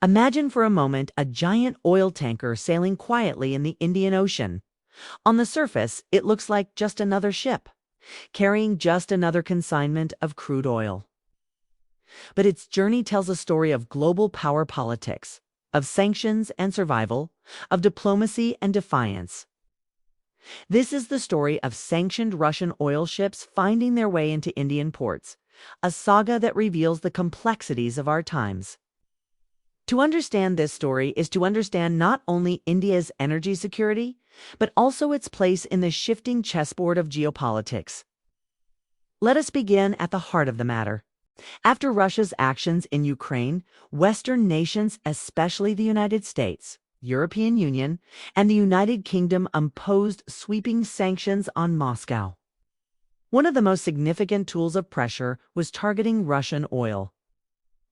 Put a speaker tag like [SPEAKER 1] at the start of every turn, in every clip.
[SPEAKER 1] Imagine for a moment a giant oil tanker sailing quietly in the Indian Ocean. On the surface, it looks like just another ship, carrying just another consignment of crude oil. But its journey tells a story of global power politics, of sanctions and survival, of diplomacy and defiance. This is the story of sanctioned Russian oil ships finding their way into Indian ports, a saga that reveals the complexities of our times. To understand this story is to understand not only India's energy security, but also its place in the shifting chessboard of geopolitics. Let us begin at the heart of the matter. After Russia's actions in Ukraine, Western nations, especially the United States, European Union, and the United Kingdom imposed sweeping sanctions on Moscow. One of the most significant tools of pressure was targeting Russian oil.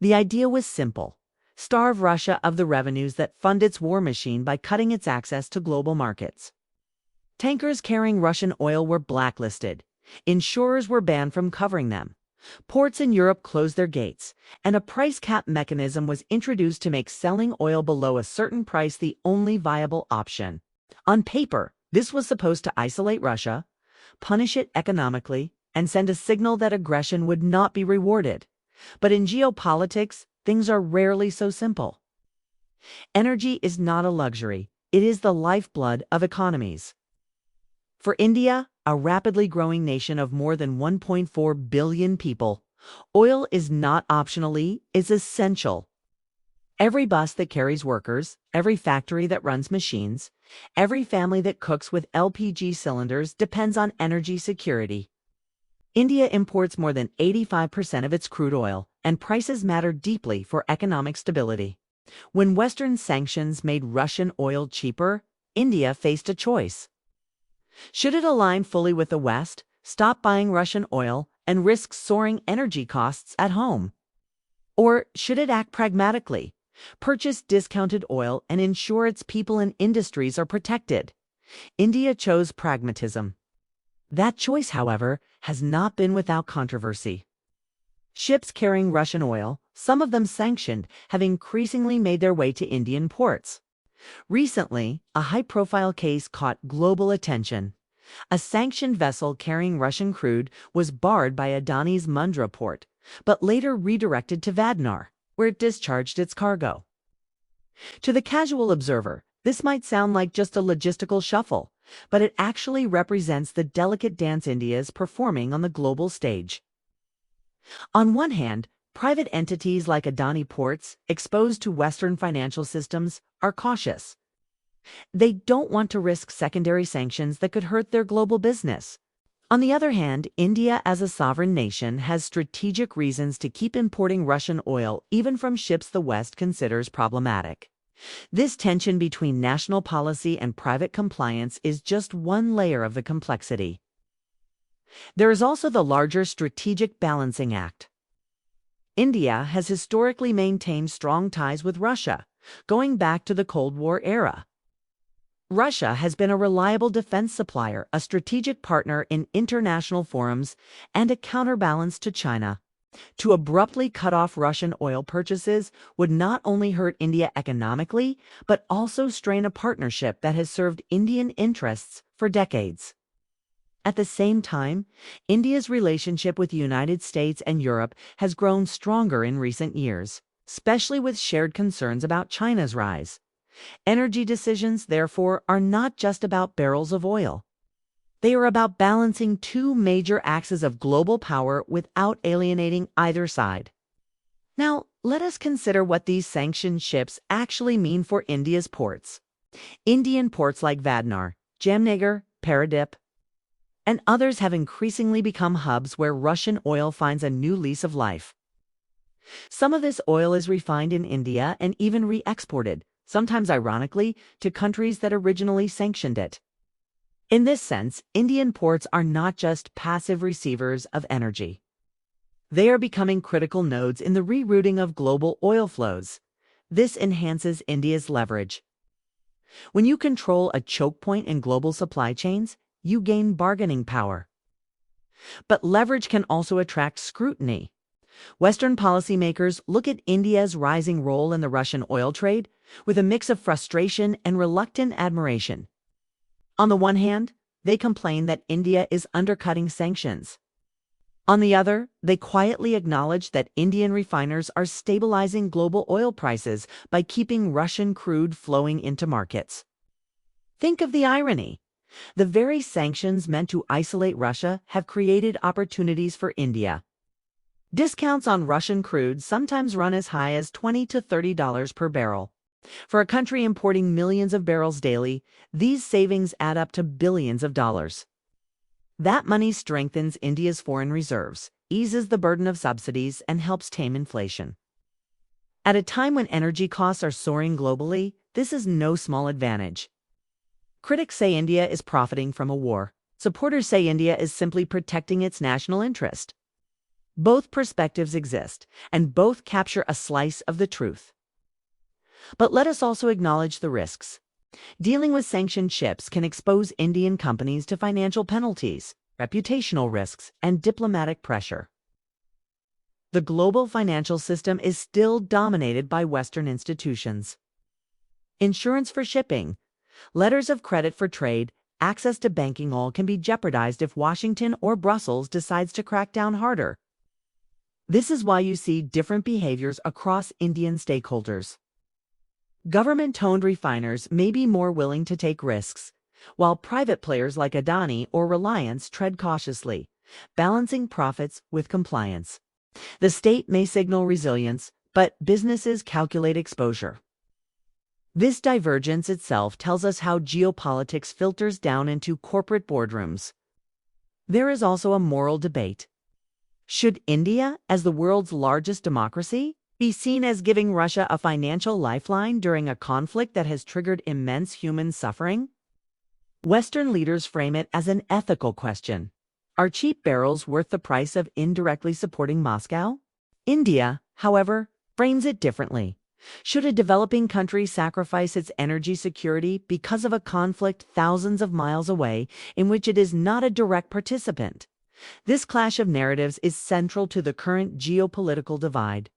[SPEAKER 1] The idea was simple: starve Russia of the revenues that fund its war machine by cutting its access to global markets. Tankers carrying Russian oil were blacklisted. Insurers were banned from covering them. Ports in Europe closed their gates, and a price cap mechanism was introduced to make selling oil below a certain price the only viable option. On paper, this was supposed to isolate Russia, punish it economically, and send a signal that aggression would not be rewarded. But in geopolitics, things are rarely so simple. Energy is not a luxury, it is the lifeblood of economies. For India, a rapidly growing nation of more than 1.4 billion people, oil is not optionally, it's essential. Every bus that carries workers, every factory that runs machines, every family that cooks with LPG cylinders depends on energy security. India imports more than 85% of its crude oil, and prices matter deeply for economic stability. When Western sanctions made Russian oil cheaper, India faced a choice. Should it align fully with the West, stop buying Russian oil, and risk soaring energy costs at home? Or should it act pragmatically, purchase discounted oil, and ensure its people and industries are protected? India chose pragmatism. That choice, however, has not been without controversy. Ships carrying Russian oil, some of them sanctioned, have increasingly made their way to Indian ports. Recently, a high-profile case caught global attention. A sanctioned vessel carrying Russian crude was barred by Adani's Mundra port, but later redirected to Vadinar, where it discharged its cargo. To the casual observer, this might sound like just a logistical shuffle, but it actually represents the delicate dance India is performing on the global stage. On one hand, private entities like Adani Ports, exposed to Western financial systems, are cautious. They don't want to risk secondary sanctions that could hurt their global business. On the other hand, India as a sovereign nation has strategic reasons to keep importing Russian oil even from ships the West considers problematic. This tension between national policy and private compliance is just one layer of the complexity. There is also the larger strategic balancing act. India has historically maintained strong ties with Russia, going back to the Cold War era. Russia has been a reliable defense supplier, a strategic partner in international forums, and a counterbalance to China. To abruptly cut off Russian oil purchases would not only hurt India economically, but also strain a partnership that has served Indian interests for decades. At the same time, India's relationship with the United States and Europe has grown stronger in recent years, especially with shared concerns about China's rise. Energy decisions, therefore, are not just about barrels of oil. They are about balancing two major axes of global power without alienating either side. Now, let us consider what these sanctioned ships actually mean for India's ports. Indian ports like Vadinar, Jamnagar, Paradip, and others have increasingly become hubs where Russian oil finds a new lease of life. Some of this oil is refined in India and even re-exported, sometimes ironically, to countries that originally sanctioned it. In this sense, Indian ports are not just passive receivers of energy. They are becoming critical nodes in the rerouting of global oil flows. This enhances India's leverage. When you control a choke point in global supply chains, you gain bargaining power. But leverage can also attract scrutiny. Western policymakers look at India's rising role in the Russian oil trade with a mix of frustration and reluctant admiration. On the one hand, they complain that India is undercutting sanctions. On the other, they quietly acknowledge that Indian refiners are stabilizing global oil prices by keeping Russian crude flowing into markets. Think of the irony. The very sanctions meant to isolate Russia have created opportunities for India. Discounts on Russian crude sometimes run as high as $20 to $30 per barrel. For a country importing millions of barrels daily, these savings add up to billions of dollars. That money strengthens India's foreign reserves, eases the burden of subsidies, and helps tame inflation. At a time when energy costs are soaring globally, this is no small advantage. Critics say India is profiting from a war. Supporters say India is simply protecting its national interest. Both perspectives exist, and both capture a slice of the truth. But let us also acknowledge the risks. Dealing with sanctioned ships can expose Indian companies to financial penalties, reputational risks, and diplomatic pressure. The global financial system is still dominated by Western institutions. Insurance for shipping, letters of credit for trade, access to banking, all can be jeopardized if Washington or Brussels decides to crack down harder. This is why you see different behaviors across Indian stakeholders. Government-owned refiners may be more willing to take risks, while private players like Adani or Reliance tread cautiously, balancing profits with compliance. The state may signal resilience, but businesses calculate exposure. This divergence itself tells us how geopolitics filters down into corporate boardrooms. There is also a moral debate. Should India, as the world's largest democracy, be seen as giving Russia a financial lifeline during a conflict that has triggered immense human suffering? Western leaders frame it as an ethical question. Are cheap barrels worth the price of indirectly supporting Moscow? India, however, frames it differently. Should a developing country sacrifice its energy security because of a conflict thousands of miles away in which it is not a direct participant? This clash of narratives is central to the current geopolitical divide.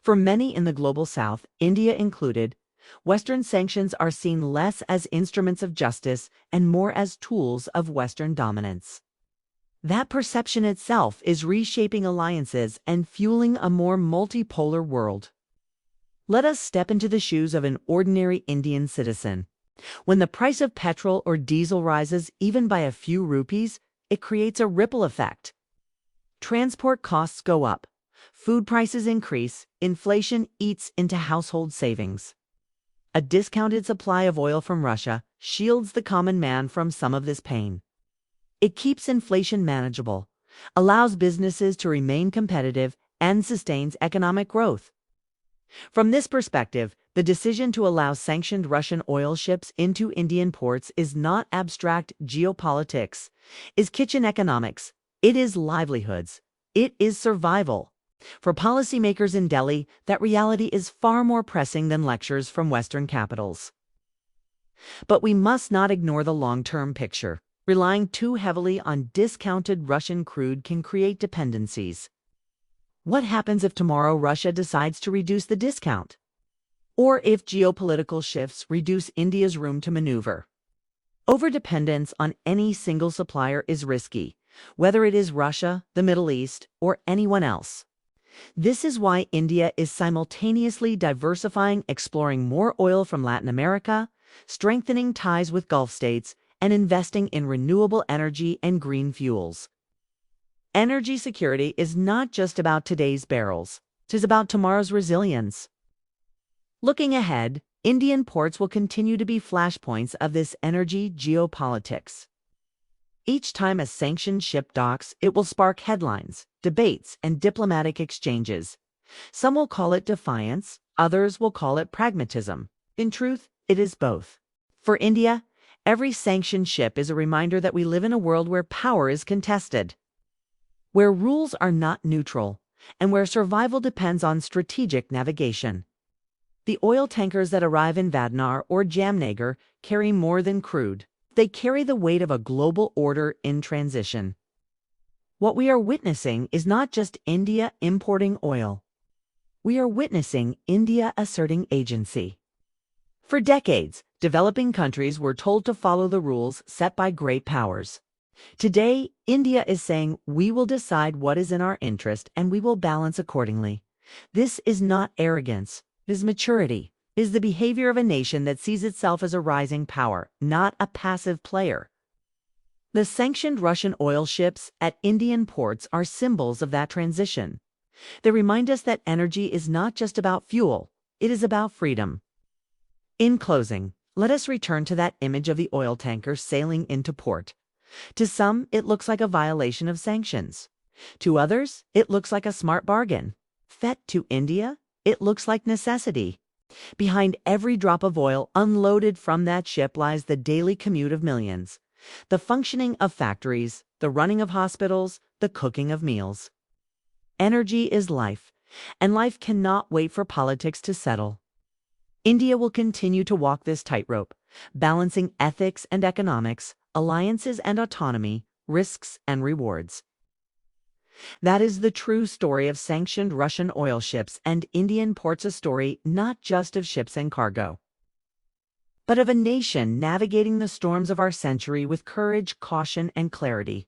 [SPEAKER 1] For many in the global South, India included, Western sanctions are seen less as instruments of justice and more as tools of Western dominance. That perception itself is reshaping alliances and fueling a more multipolar world. Let us step into the shoes of an ordinary Indian citizen. When the price of petrol or diesel rises even by a few rupees, it creates a ripple effect. Transport costs go up. Food prices increase, inflation eats into household savings. A discounted supply of oil from Russia shields the common man from some of this pain. It keeps inflation manageable, allows businesses to remain competitive, and sustains economic growth. From this perspective, the decision to allow sanctioned Russian oil ships into Indian ports is not abstract geopolitics, is kitchen economics, it is livelihoods, it is survival. For policymakers in Delhi, that reality is far more pressing than lectures from Western capitals. But we must not ignore the long-term picture. Relying too heavily on discounted Russian crude can create dependencies. What happens if tomorrow Russia decides to reduce the discount? Or if geopolitical shifts reduce India's room to maneuver? Overdependence on any single supplier is risky, whether it is Russia, the Middle East, or anyone else. This is why India is simultaneously diversifying, exploring more oil from Latin America, strengthening ties with Gulf states, and investing in renewable energy and green fuels. Energy security is not just about today's barrels, it is about tomorrow's resilience. Looking ahead, Indian ports will continue to be flashpoints of this energy geopolitics. Each time a sanctioned ship docks, it will spark headlines, debates, and diplomatic exchanges. Some will call it defiance, others will call it pragmatism. In truth, it is both. For India, every sanctioned ship is a reminder that we live in a world where power is contested, where rules are not neutral, and where survival depends on strategic navigation. The oil tankers that arrive in Vadinar or Jamnagar carry more than crude. They carry the weight of a global order in transition. What we are witnessing is not just India importing oil. We are witnessing India asserting agency. For decades, developing countries were told to follow the rules set by great powers. Today, India is saying we will decide what is in our interest and we will balance accordingly. This is not arrogance, it is maturity. It is the behavior of a nation that sees itself as a rising power, not a passive player. The sanctioned Russian oil ships at Indian ports are symbols of that transition. They remind us that energy is not just about fuel, it is about freedom. In closing, let us return to that image of the oil tanker sailing into port. To some, it looks like a violation of sanctions. To others, it looks like a smart bargain. To India, it looks like necessity. Behind every drop of oil unloaded from that ship lies the daily commute of millions, the functioning of factories, the running of hospitals, the cooking of meals. Energy is life, and life cannot wait for politics to settle. India will continue to walk this tightrope, balancing ethics and economics, alliances and autonomy, risks and rewards. That is the true story of sanctioned Russian oil ships and Indian ports, a story not just of ships and cargo, but of a nation navigating the storms of our century with courage, caution, and clarity.